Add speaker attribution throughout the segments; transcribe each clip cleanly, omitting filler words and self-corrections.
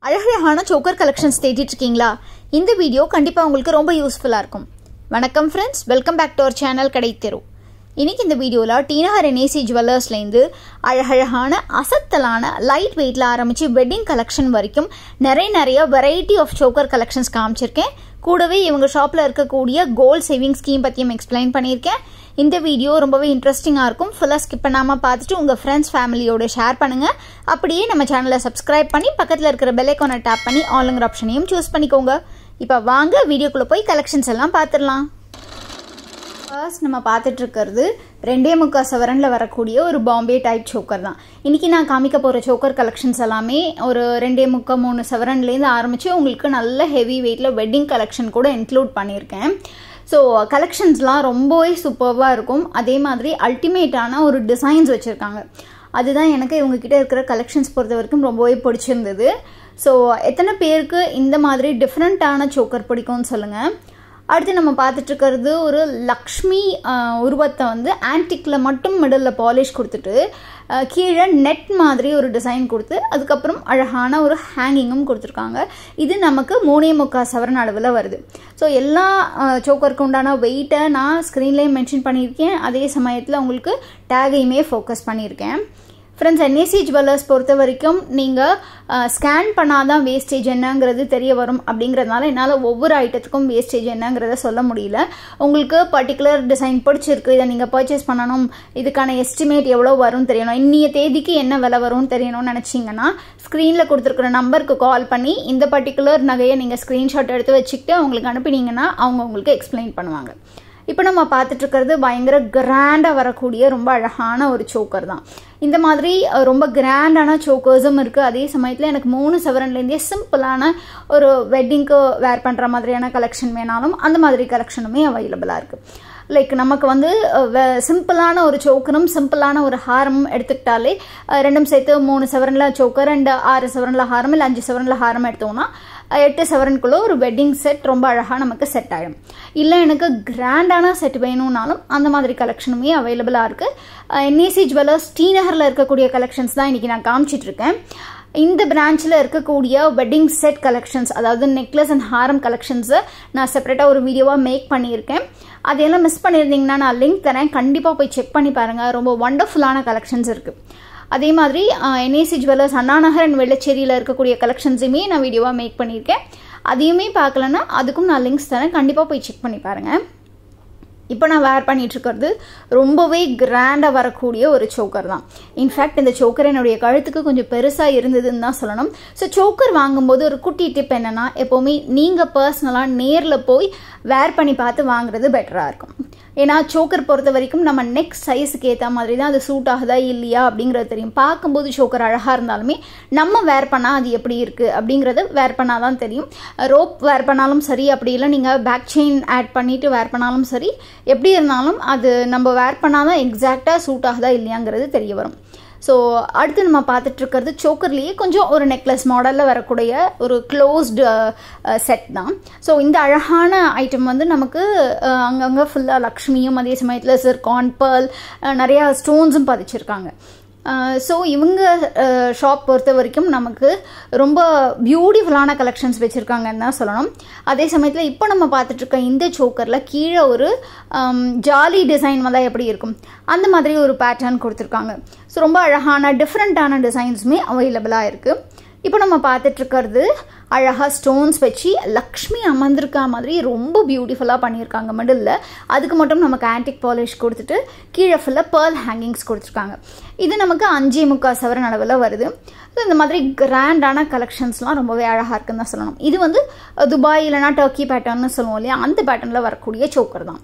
Speaker 1: அழகழகான choker collections தேடிட்டு இருக்கீங்களா? இந்த வீடியோ கண்டிப்பாக உங்களுக்கு ரொம்ப யூஸ்ஃபுல்லாக இருக்கும். வணக்கம் friends, welcome back to our channel Kadai Theru. இன்னைக்கு இந்த வீடியோவில் டிநகர் NAC ஜுவல்லர்ஸ்லேருந்து அழகழகான அசத்தலான லைட் வெயிட்டில் ஆரம்பித்து வெட்டிங் கலெக்ஷன் வரைக்கும் நிறைய வெரைட்டி ஆஃப் சோக்கர் கலெக்ஷன்ஸ் காமிச்சிருக்கேன். கூடவே இவங்க ஷாப்பில் இருக்கக்கூடிய கோல்ட் சேவிங் ஸ்கீம் பற்றியும் எக்ஸ்பிளைன் பண்ணியிருக்கேன். இந்த வீடியோ ரொம்பவே இன்ட்ரெஸ்டிங்காக இருக்கும். ஃபுல்லாக ஸ்கிப் பண்ணாமல் பார்த்துட்டு உங்கள் ஃப்ரெண்ட்ஸ் ஃபேமிலியோட ஷேர் பண்ணுங்கள். அப்படியே நம்ம சேனலை சப்ஸ்கிரைப் பண்ணி பக்கத்தில் இருக்கிற பெல் ஐகானை டேப் பண்ணி ஆளுங்கிற ஆப்ஷனையும் சூஸ் பண்ணிக்கோங்க. இப்போ வாங்க வீடியோக்குள்ளே போய் கலெக்ஷன்ஸ் எல்லாம் பார்த்துடலாம். ஃபர்ஸ்ட் நம்ம பார்த்துட்டு இருக்கிறது 2.25 சவரனில் வரக்கூடிய ஒரு பாம்பே டைப் சோக்கர் தான். இன்றைக்கி நான் காமிக்க போகிற சோக்கர் கலெக்ஷன்ஸ் எல்லாமே ஒரு 2.25-3 சவரன்லேருந்து ஆரம்பித்து உங்களுக்கு நல்ல ஹெவி வெயிட்டில் வெட்டிங் கலெக்ஷன் கூட இன்க்ளூட் பண்ணியிருக்கேன். ஸோ கலெக்ஷன்ஸ்லாம் ரொம்பவே சூப்பர்வாக இருக்கும். அதே மாதிரி அல்டிமேட்டான ஒரு டிசைன்ஸ் வச்சுருக்காங்க. அதுதான் எனக்கு இவங்ககிட்ட இருக்கிற கலெக்ஷன்ஸ் பொறுத்த வரைக்கும் ரொம்பவே பிடிச்சிருந்தது. ஸோ எத்தனை பேருக்கு இந்த மாதிரி டிஃப்ரெண்ட்டான சோக்கர் பிடிக்கும்னு சொல்லுங்கள். அடுத்து நம்ம பார்த்துட்டு இருக்கிறது ஒரு லக்ஷ்மி உருவத்தை வந்து ஆன்டிக்கில் மட்டும் மிடில் பாலிஷ் கொடுத்துட்டு கீழே நெட் மாதிரி ஒரு டிசைன் கொடுத்து அதுக்கப்புறம் அழகான ஒரு ஹேங்கிங்கும் கொடுத்துருக்காங்க. இது நமக்கு 3.25 சவரன் அளவில் வருது. ஸோ எல்லா சோக்கருக்கு உண்டான வெயிட்டை நான் ஸ்க்ரீன்லேயும் மென்ஷன் பண்ணியிருக்கேன். அதே சமயத்தில் உங்களுக்கு டேகையுமே ஃபோக்கஸ் பண்ணியிருக்கேன். ஃப்ரெண்ட்ஸ், NAC ஜுவல்லர்ஸ் பொறுத்த வரைக்கும் நீங்கள் ஸ்கேன் பண்ணாதான் வேஸ்டேஜ் என்னங்கிறது தெரிய வரும். அப்படிங்கிறதுனால என்னால் ஒவ்வொரு ஐட்டத்துக்கும் வேஸ்டேஜ் என்னங்கிறத சொல்ல முடியல. உங்களுக்கு பர்டிகுலர் டிசைன் பிடிச்சிருக்கு, இதை நீங்கள் பர்ச்சேஸ் பண்ணணும், இதுக்கான எஸ்டிமேட் எவ்வளோ வரும்னு தெரியணும், இன்னைய தேதிக்கு என்ன விலை வரும்னு தெரியணும்னு நினச்சிங்கன்னா ஸ்க்ரீனில் கொடுத்துருக்குற நம்பருக்கு கால் பண்ணி இந்த பர்டிகுலர் நகையை நீங்கள் ஸ்க்ரீன்ஷாட் எடுத்து வச்சுக்கிட்டு அவங்களுக்கு அனுப்பினீங்கன்னா அவங்க உங்களுக்கு எக்ஸ்பிளைன் பண்ணுவாங்க. இப்போ நம்ம பார்த்துட்டு இருக்கிறது பயங்கர கிராண்டாக வரக்கூடிய ரொம்ப அழகான ஒரு சோக்கர் தான். இந்த மாதிரி ரொம்ப கிராண்டான சோக்கர்ஸும் இருக்குது. அதே சமயத்தில் எனக்கு 3 சவரன்லேருந்தே சிம்பிளான ஒரு வெட்டிங்க்கு வேர் பண்ணுற மாதிரியான கலெக்ஷன் வேணாலும் அந்த மாதிரி கலெக்ஷனுமே அவைலபிளாக இருக்குது. லைக் நமக்கு வந்து சிம்பிளான ஒரு சோக்கரும் சிம்பிளான ஒரு ஹாரமும் எடுத்துக்கிட்டாலே ரெண்டும் சேர்த்து 3 சவரனில் சோக்கர் அண்ட் 6 சவரனில் ஹாரம் இல்லை 5 சவரனில் ஹாரம் எடுத்தோம்னா 8 சவரனுக்குள்ளே ஒரு வெட்டிங் செட் ரொம்ப அழகாக நமக்கு செட் ஆகிடும். இல்லை எனக்கு கிராண்டான செட் வேணும்னாலும் அந்த மாதிரி கலெக்ஷனுமே அவைலபிளாக இருக்குது. NAC ஜுவல்லர்ஸ் டிநகரில் இருக்கக்கூடிய கலெக்ஷன்ஸ் தான் இன்றைக்கி நான் காமிச்சிட்ருக்கேன். இந்த பிரான்ச்சில் இருக்கக்கூடிய வெட்டிங் செட் கலெக்ஷன்ஸ், அதாவது நெக்லஸ் அண்ட் ஹாரம் கலெக்ஷன்ஸை நான் செப்பரேட்டாக ஒரு வீடியோவாக மேக் பண்ணியிருக்கேன். அதையெல்லாம் மிஸ் பண்ணியிருந்தீங்கன்னா நான் லிங்க் தரேன், கண்டிப்பாக போய் செக் பண்ணி பாருங்கள். ரொம்ப வண்டர்ஃபுல்லான கலெக்ஷன்ஸ் இருக்குது. அதே மாதிரி NAC jewellers Anna Nagar and வெள்ளச்சேரியில் இருக்கக்கூடிய கலெக்ஷன்ஸுமே நான் வீடியோவாக மேக் பண்ணியிருக்கேன். அதையுமே பார்க்கலன்னா அதுக்கும் நான் லிங்க்ஸ் தரேன், கண்டிப்பாக போய் செக் பண்ணி பாருங்கள். இப்போ நான் வேர் பண்ணிகிட்ருக்கிறது ரொம்பவே கிராண்டாக வரக்கூடிய ஒரு சோக்கர் தான். இன்ஃபேக்ட் இந்த சோக்கர் என்னுடைய கழுத்துக்கு கொஞ்சம் பெருசாக இருந்ததுன்னு தான் சொல்லணும். ஸோ சோக்கர் வாங்கும்போது ஒரு குட்டி டிப் என்னென்னா, எப்போவுமே நீங்கள் பர்சனலாக நேரில் போய் வேர் பண்ணி பார்த்து வாங்குறது பெட்டராக இருக்கும். ஏன்னா சோக்கர் பொறுத்த வரைக்கும் நம்ம நெக் சைஸுக்கு ஏற்ற மாதிரி தான் அது சூட் ஆகுதா இல்லையா அப்படிங்கிறது தெரியும். பார்க்கும்போது சோக்கர் அழகாக இருந்தாலுமே நம்ம வேர் பண்ணால் அது எப்படி இருக்குது அப்படிங்கிறது வேர் பண்ணால் தான் தெரியும். ரோப் வேர் பண்ணாலும் சரி, அப்படி இல்லை நீங்கள் பேக் செயின் ஆட் பண்ணிவிட்டு வேர் பண்ணாலும் சரி, எப்படி இருந்தாலும் அது நம்ம வேர் பண்ணால் தான் எக்ஸாக்டாக சூட் ஆகுதா இல்லையாங்கிறது தெரிய வரும். ஸோ அடுத்து நம்ம பார்த்துட்ருக்கிறது சோக்கர்லேயே கொஞ்சம் ஒரு நெக்லஸ் மாடலில் வரக்கூடிய ஒரு க்ளோஸ்டு செட் தான். ஸோ இந்த அழகான ஐட்டம் வந்து நமக்கு அங்கங்கே ஃபுல்லாக லக்ஷ்மியும் அதே சமயத்தில் சிர்கான் பேர்ல் நிறையா ஸ்டோன்ஸும் பதிச்சிருக்காங்க. ஸோ இவங்க ஷாப் பொறுத்த வரைக்கும் நமக்கு ரொம்ப பியூட்டிஃபுல்லான கலெக்ஷன்ஸ் வச்சுருக்காங்கன்னு தான் சொல்லணும். அதே சமயத்தில் இப்போ நம்ம பார்த்துட்ருக்க இந்த சோக்கரில் கீழே ஒரு ஜாலி டிசைன் வந்தால் எப்படி இருக்கும் அந்த மாதிரி ஒரு பேட்டர்ன் கொடுத்துருக்காங்க. ஸோ ரொம்ப அழகான டிஃப்ரெண்ட்டான டிசைன்ஸுமே அவைலபிளாக இருக்குது. இப்போ நம்ம பார்த்துட்ருக்கிறது அழகாக ஸ்டோன்ஸ் வச்சு லக்ஷ்மி அமர்ந்திருக்கா மாதிரி ரொம்ப பியூட்டிஃபுல்லாக பண்ணியிருக்காங்க. மிடில் அதுக்கு மட்டும் நமக்கு ஆன்டிக் பாலிஷ் கொடுத்துட்டு கீழே ஃபுல்லாக பேர்ல் ஹேங்கிங்ஸ் கொடுத்துருக்காங்க. இது நமக்கு 5.25 சவரன் அளவில் வருது. ஸோ இந்த மாதிரி கிராண்டான கலெக்ஷன்ஸ்லாம் ரொம்பவே அழகாக இருக்குன்னு தான் சொல்லணும். இது வந்து துபாய் இல்லைனா டர்க்கி பேட்டர்ன்னு சொல்லுவோம் இல்லையா, அந்த பேட்டர்னில் வரக்கூடிய சோக்கர் தான்.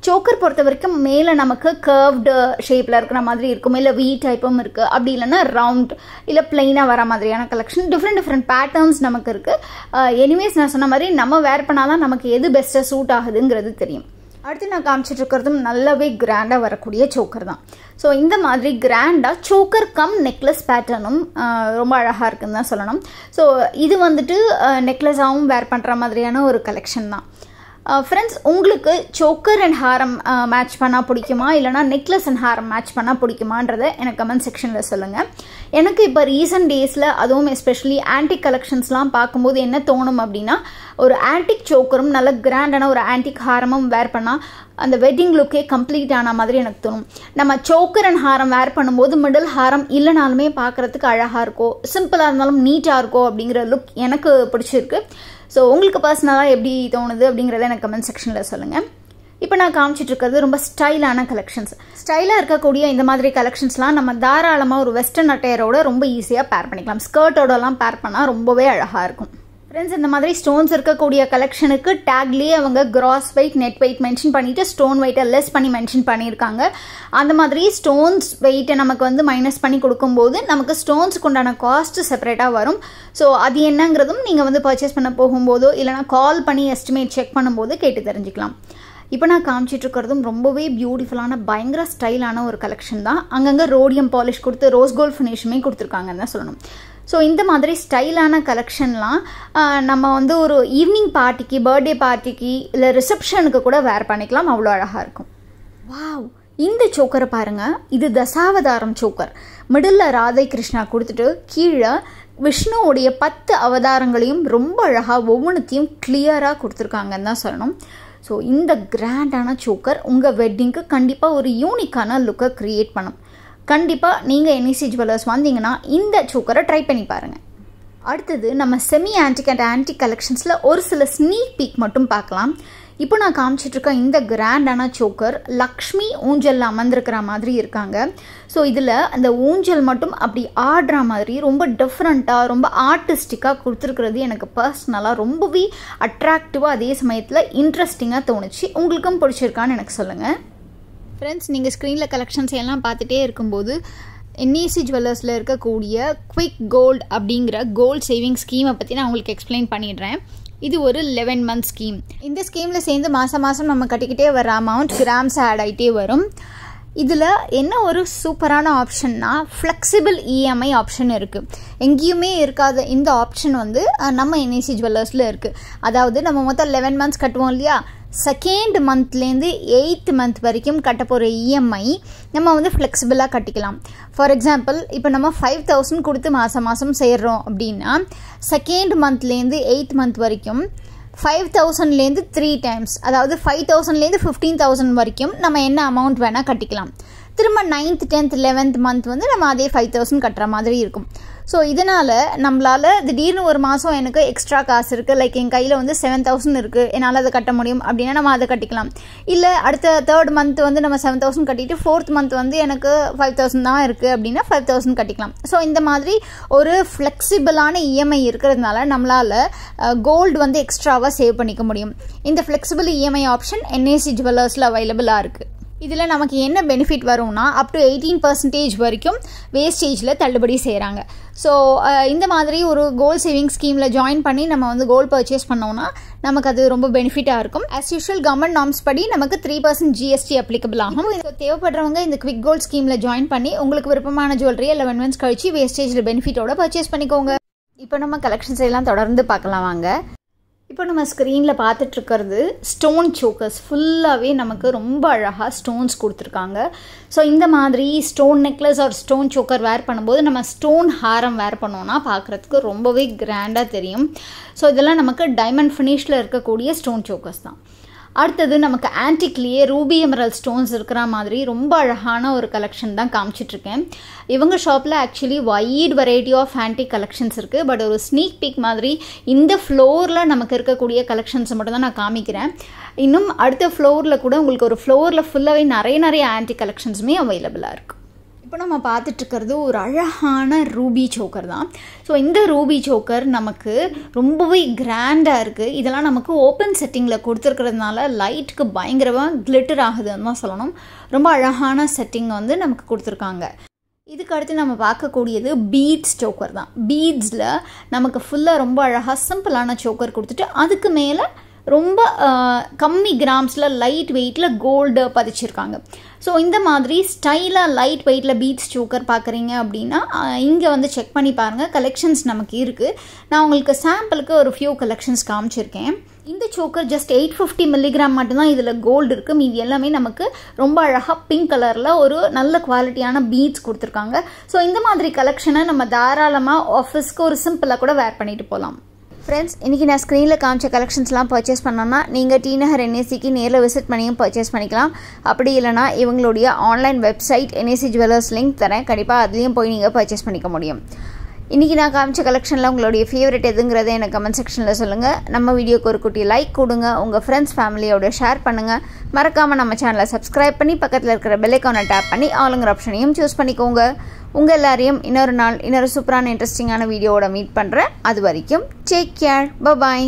Speaker 1: சோக்கர் பொறுத்த வரைக்கும் மேலே நமக்கு கர்வ்டு ஷேப்பில் இருக்கிற மாதிரி இருக்கும், இல்லை வி டைப்பும் இருக்குது, அப்படி இல்லைன்னா ரவுண்ட் இல்லை பிளெயினாக வர மாதிரியான கலெக்ஷன் டிஃப்ரெண்ட் பேட்டர்ன்ஸ் நமக்கு இருக்குது. எனிவேஸ் நான் சொன்ன மாதிரி நம்ம வேர் பண்ணால் தான் நமக்கு எது பெஸ்ட்டாக சூட் ஆகுதுங்கிறது தெரியும். அடுத்து நான் காமிச்சிட்டு இருக்கிறதும் நல்லாவே கிராண்டாக வரக்கூடிய சோக்கர் தான். ஸோ இந்த மாதிரி கிராண்டாக சோக்கர் கம் நெக்லஸ் பேட்டர்னும் ரொம்ப அழகாக இருக்குன்னு தான் சொல்லணும். ஸோ இது வந்துட்டு நெக்லஸாகவும் வேர் பண்ணுற மாதிரியான ஒரு கலெக்ஷன் தான். ஃப்ரெண்ட்ஸ், உங்களுக்கு சோக்கர் அண்ட் ஹாரம் மேட்ச் பண்ணால் பிடிக்குமா, இல்லைனா நெக்லஸ் அண்ட் ஹாரம் மேட்ச் பண்ணால் பிடிக்குமான்றதை எனக்கு கமெண்ட் செக்ஷனில் சொல்லுங்கள். எனக்கு இப்போ ரீசன்ட் டேஸில் அதுவும் எஸ்பெஷலி ஆன்டிக் கலெக்ஷன்ஸ்லாம் பார்க்கும்போது என்ன தோணும் அப்படின்னா, ஒரு ஆன்டிக் சோக்கரும் நல்ல கிராண்டான ஒரு ஆன்டிக் ஹாரமும் வேர் பண்ணால் அந்த வெட்டிங் லுக்கே கம்ப்ளீட் ஆன மாதிரி எனக்கு தோணும். நம்ம சோக்கர் அண்ட் ஹாரம் வேர் பண்ணும்போது மிடில் ஹாரம் இல்லைனாலுமே பார்க்குறதுக்கு அழகாக இருக்கும், சிம்பிளாக இருந்தாலும் நீட்டாக இருக்கும் அப்படிங்கிற லுக் எனக்கு பிடிச்சிருக்கு. ஸோ உங்களுக்கு பர்சனலாக எப்படி தோணுது அப்படிங்கிறத எனக்கு கமெண்ட் செக்ஷனில் சொல்லுங்கள். இப்போ நான் காமிச்சிட்டு இருக்கிறது ரொம்ப ஸ்டைலான கலெக்ஷன்ஸ். ஸ்டைலாக இருக்கக்கூடிய இந்த மாதிரி கலெக்ஷன்ஸ்லாம் நம்ம தாராளமாக ஒரு வெஸ்டர்ன் அட்டையரோட ரொம்ப ஈஸியாக பேர் பண்ணிக்கலாம். ஸ்கர்ட்டோடலாம் பேர் பண்ணால் ரொம்பவே அழகாக இருக்கும். ஃப்ரெண்ட்ஸ், இந்த மாதிரி ஸ்டோன்ஸ் இருக்கக்கூடிய கலெக்ஷனுக்கு டேக்லேயே அவங்க gross weight, net wait mention பண்ணிவிட்டு ஸ்டோன் வெயிட்டை லெஸ் பண்ணி மென்ஷன் பண்ணியிருக்காங்க. அந்த மாதிரி ஸ்டோன்ஸ் வெயிட்டை நமக்கு வந்து மைனஸ் பண்ணி கொடுக்கும்போது நமக்கு ஸ்டோன்ஸுக்கு உண்டான காஸ்ட்டு செப்பரேட்டாக வரும். ஸோ அது என்னங்கிறதும் நீங்கள் வந்து பர்ச்சேஸ் பண்ண போகும்போதோ இல்லைனா கால் பண்ணி எஸ்டிமேட் செக் பண்ணும்போது கேட்டு தெரிஞ்சுக்கலாம். இப்போ நான் காமிச்சிட்டு இருக்கிறதும் ரொம்பவே பியூட்டிஃபுல்லான பயங்கர ஸ்டைலான ஒரு கலெக்ஷன் தான். அங்கங்கே ரோடியம் பாலிஷ் கொடுத்து ரோஸ் கோல்ட் ஃபினிஷுமே கொடுத்துருக்காங்கன்னு தான் சொல்லணும். ஸோ இந்த மாதிரி ஸ்டைலான கலெக்ஷன்லாம் நம்ம வந்து ஒரு ஈவினிங் பார்ட்டிக்கு, பர்த்டே பார்ட்டிக்கு, இல்லை ரிசப்ஷனுக்கு கூட வேர் பண்ணிக்கலாம். அவ்வளோ அழகாக இருக்கும். வாவ், இந்த சோக்கரை பாருங்கள். இது தசாவதாரம் சோக்கர். மிடில் ராதை கிருஷ்ணா கொடுத்துட்டு கீழே விஷ்ணுவோடைய 10 அவதாரங்களையும் ரொம்ப அழகாக ஒவ்வொன்றுத்தையும் கிளியராக கொடுத்துருக்காங்கன்னு தான் சொல்லணும். ஸோ இந்த கிராண்டான சோக்கர் உங்கள் வெட்டிங்க்கு கண்டிப்பாக ஒரு யூனிக்கான லுக்கை க்ரியேட் பண்ணும். கண்டிப்பாக நீங்கள் என்இசி ஜுவல்லர்ஸ் வந்தீங்கன்னா இந்த சோக்கரை ட்ரை பண்ணி பாருங்கள். அடுத்தது நம்ம செமி ஆன்டிக் அண்ட் ஆன்டிக் கலெக்ஷன்ஸில் ஒரு சில ஸ்னீக் பீக் மட்டும் பார்க்கலாம். இப்போ நான் காமிச்சிட்ருக்க இந்த கிராண்டான சோக்கர் லக்ஷ்மி ஊஞ்சலில் அமர்ந்திருக்கிற மாதிரி இருக்காங்க. ஸோ இதில் அந்த ஊஞ்சல் மட்டும் அப்படி ஆடுற மாதிரி ரொம்ப டிஃப்ரெண்ட்டாக, ரொம்ப ஆர்டிஸ்டிக்காக கொடுத்துருக்கிறது எனக்கு பர்சனலாக ரொம்பவே அட்ராக்டிவாக, அதே சமயத்தில் இன்ட்ரெஸ்டிங்காக தோணுச்சு. உங்களுக்கும் பிடிச்சிருக்கான்னு எனக்கு சொல்லுங்கள். ஃப்ரெண்ட்ஸ், நீங்கள் ஸ்க்ரீனில் கலெக்ஷன்ஸ் எல்லாம் பார்த்துட்டே இருக்கும்போது என்இசி ஜுவல்லர்ஸில் இருக்கக்கூடிய குவிக் கோல்டு அப்படிங்கிற கோல்டு சேவிங் ஸ்கீமை பற்றி நான் உங்களுக்கு எக்ஸ்பிளைன் பண்ணிடுறேன். இது ஒரு 11 month ஸ்கீம். இந்த ஸ்கீமில் சேர்ந்து மாதம் மாதம் நம்ம கட்டிக்கிட்டே வர அமௌண்ட் கிராம்ஸ் ஆட் ஆகிட்டே வரும். இதில் என்ன ஒரு சூப்பரான ஆப்ஷன்னா ஃப்ளெக்சிபிள் இஎம்ஐ ஆப்ஷன் இருக்குது. எங்கேயுமே இருக்காத இந்த ஆப்ஷன் வந்து நம்ம என்இசி ஜுவல்லர்ஸில் இருக்குது. அதாவது நம்ம மொத்தம் 11 months கட்டுவோம் இல்லையா, செகண்ட் மந்த்லேருந்து 8th month வரைக்கும் கட்ட போகிற இஎம்ஐ நம்ம வந்து ஃப்ளெக்சிபிளாக கட்டிக்கலாம். ஃபார் எக்ஸாம்பிள், இப்போ நம்ம 5,000 கொடுத்து மாதம் மாதம் சேர்றோம் அப்படின்னா செகண்ட் மந்த்லேருந்து 8th month வரைக்கும் 5,000லேருந்து 3 times, அதாவது 5,000லேருந்து 15,000 வரைக்கும் நம்ம என்ன அமௌண்ட் வேணால் கட்டிக்கலாம். திரும்ப 9th, 10th, 11th month வந்து நம்ம அதே 5,000 கட்டுற மாதிரி இருக்கும். ஸோ இதனால் நம்மளால் திடீர்னு ஒரு மாதம் எனக்கு எக்ஸ்ட்ரா காசு இருக்குது, லைக் என் கையில் வந்து 7,000 இருக்குது, என்னால் அதை கட்ட முடியும் அப்படின்னா நம்ம அதை கட்டிக்கலாம். இல்லை அடுத்த 3rd month வந்து நம்ம 7,000 கட்டிட்டு 4th month வந்து எனக்கு 5,000 தான் இருக்குது அப்படின்னா 5,000 கட்டிக்கலாம். ஸோ இந்த மாதிரி ஒரு ஃப்ளெக்சிபிளான இஎம்ஐ இருக்கிறதுனால நம்மளால் கோல்டு வந்து எக்ஸ்ட்ராவாக சேவ் பண்ணிக்க முடியும். இந்த ஃப்ளெக்சிபிள் இஎம்ஐ ஆப்ஷன் என்இசி ஜுவல்லர்ஸில் அவைலபிளாக இருக்குது. இதில் நமக்கு என்ன பெனிஃபிட் வரும்னா அப் டு 18% வரைக்கும் வேஸ்டேஜில் தள்ளுபடி செய்கிறாங்க. ஸோ இந்த மாதிரி ஒரு கோல்ட் சேவிங் ஸ்கீமில் ஜாயின் பண்ணி நம்ம வந்து கோல்டு பர்ச்சேஸ் பண்ணோம்னா நமக்கு அது ரொம்ப பெனிஃபிட்டாக இருக்கும். ஆஸ் யூஷுவல் கவர்மெண்ட் நார்ம்ஸ் படி நமக்கு 3% ஜிஎஸ்டி அப்ளிகபிள் ஆகும். இது தேவைப்படுறவங்க இந்த குவிக் கோல்ட் ஸ்கீமில் ஜாயின் பண்ணி உங்களுக்கு விருப்பமான ஜுவல்லரியை 11 months கழிச்சு வேஸ்டேஜில் பெனிஃபிட்டோட பர்ச்சேஸ் பண்ணிக்கோங்க. இப்போ நம்ம கலெக்ஷன்ஸ் எல்லாம் தொடர்ந்து பார்க்கலாம் வாங்க. இப்போ நம்ம ஸ்க்ரீனில் பார்த்துட்ருக்கிறது ஸ்டோன் சோக்கர்ஸ். ஃபுல்லாகவே நமக்கு ரொம்ப அழகாக ஸ்டோன்ஸ் கொடுத்துருக்காங்க. ஸோ இந்த மாதிரி ஸ்டோன் நெக்லஸ் ஒரு ஸ்டோன் சோக்கர் வேர் பண்ணும்போது நம்ம ஸ்டோன் ஹாரம் வேர் பண்ணோன்னா பார்க்குறதுக்கு ரொம்பவே கிராண்டாக தெரியும். ஸோ இதெல்லாம் நமக்கு டைமண்ட் ஃபினிஷில் இருக்கக்கூடிய ஸ்டோன் சோக்கர்ஸ் தான். அடுத்தது நமக்கு ஆன்டிக்லேயே ரூபி எமரல் ஸ்டோன்ஸ் இருக்கிற மாதிரி ரொம்ப அழகான ஒரு கலெக்ஷன் தான் காமிச்சிட்ருக்கேன். இவங்க ஷாப்பில் actually wide variety of antique collections இருக்குது. பட் ஒரு ஸ்னீக் பீக் மாதிரி இந்த ஃப்ளோரில் நமக்கு இருக்கக்கூடிய கலெக்ஷன்ஸை மட்டும் தான் நான் காமிக்கிறேன். இன்னும் அடுத்த ஃப்ளோரில் கூட உங்களுக்கு ஒரு ஃப்ளோரில் ஃபுல்லாகவே நிறைய ஆன்டிக் கலெக்ஷன்ஸுமே அவைலபிளாக இருக்குது. இப்போ நம்ம பார்த்துட்ருக்கிறது ஒரு அழகான ரூபி சோக்கர் தான். ஸோ இந்த ரூபி சோக்கர் நமக்கு ரொம்பவே கிராண்டாக இருக்குது. இதெல்லாம் நமக்கு ஓப்பன் செட்டிங்கில் கொடுத்துருக்கிறதுனால லைட்டுக்கு பயங்கரமாக கிளிட்டர் ஆகுதுன்னு தான் சொல்லணும். ரொம்ப அழகான செட்டிங் வந்து நமக்கு கொடுத்துருக்காங்க. இதுக்கு அடுத்து நம்ம பார்க்கக்கூடியது பீட்ஸ் சோக்கர் தான். பீட்ஸில் நமக்கு ஃபுல்லாக ரொம்ப அழகாக சிம்பிளான சோக்கர் கொடுத்துட்டு அதுக்கு மேலே ரொம்ப கம்மி கிராம்ஸில் லைட் வெயிட்டில் கோல்டு பதிச்சிருக்காங்க. ஸோ இந்த மாதிரி ஸ்டைலாக லைட் வெயிட்டில் பீட்ஸ் சோக்கர் பார்க்குறீங்க அப்படின்னா இங்கே வந்து செக் பண்ணி பாருங்கள், கலெக்ஷன்ஸ் நமக்கு இருக்குது. நான் உங்களுக்கு சாம்பிளுக்கு ஒரு ஃபியூ கலெக்ஷன்ஸ் காமிச்சிருக்கேன். இந்த சோக்கர் ஜஸ்ட் 850 மில்லிகிராம் மட்டும்தான் இதில் கோல்டு இருக்குது. மீதி எல்லாமே நமக்கு ரொம்ப அழகாக பிங்க் கலரில் ஒரு நல்ல குவாலிட்டியான பீட்ஸ் கொடுத்துருக்காங்க. ஸோ இந்த மாதிரி கலெக்ஷனை நம்ம தாராளமாக ஆஃபீஸ்க்கு ஒரு சிம்பிளாக கூட வேர் பண்ணிட்டு போகலாம். ஃப்ரெண்ட்ஸ், இன்றைக்கி நான் ஸ்க்ரீனில் காமிச்ச கலெக்ஷன்ஸ்லாம் பர்ச்சேஸ் பண்ணோன்னா நீங்கள் டி நகர் என்ஏசிக்கு நேரில் விசிட் பண்ணியும் பர்ச்சேஸ் பண்ணிக்கலாம். அப்படி இல்லைனா இவங்களுடைய online website NAC jewellers link தரேன், கண்டிப்பாக அதுலேயும் போய் நீங்கள் பர்ச்சேஸ் பண்ணிக்க முடியும். இன்றைக்கி நான் காமிச்ச கலெக்ஷனில் உங்களுடைய ஃபேவரட் எதுங்கிறத எனக்கு கமெண்ட் செக்ஷனில் சொல்லுங்கள். நம்ம வீடியோக்கு ஒரு குட்டி லைக் கொடுங்க, உங்கள் ஃப்ரெண்ட்ஸ் ஃபேமிலியோட ஷேர் பண்ணுங்கள். மறக்காமல் நம்ம சேனலை சப்ஸ்கிரைப் பண்ணி பக்கத்தில் இருக்கிற பெல் ஐகானை டேப் பண்ணி ஆளுங்கிற ஆப்ஷனையும் சூஸ் பண்ணிக்கோங்க. உங்கள் எல்லாரையும் இன்னொரு நாள் இன்னொரு சூப்பரான இன்ட்ரெஸ்டிங்கான வீடியோவோட மீட் பண்ணுறேன். அது வரைக்கும் டேக் கேர், பை.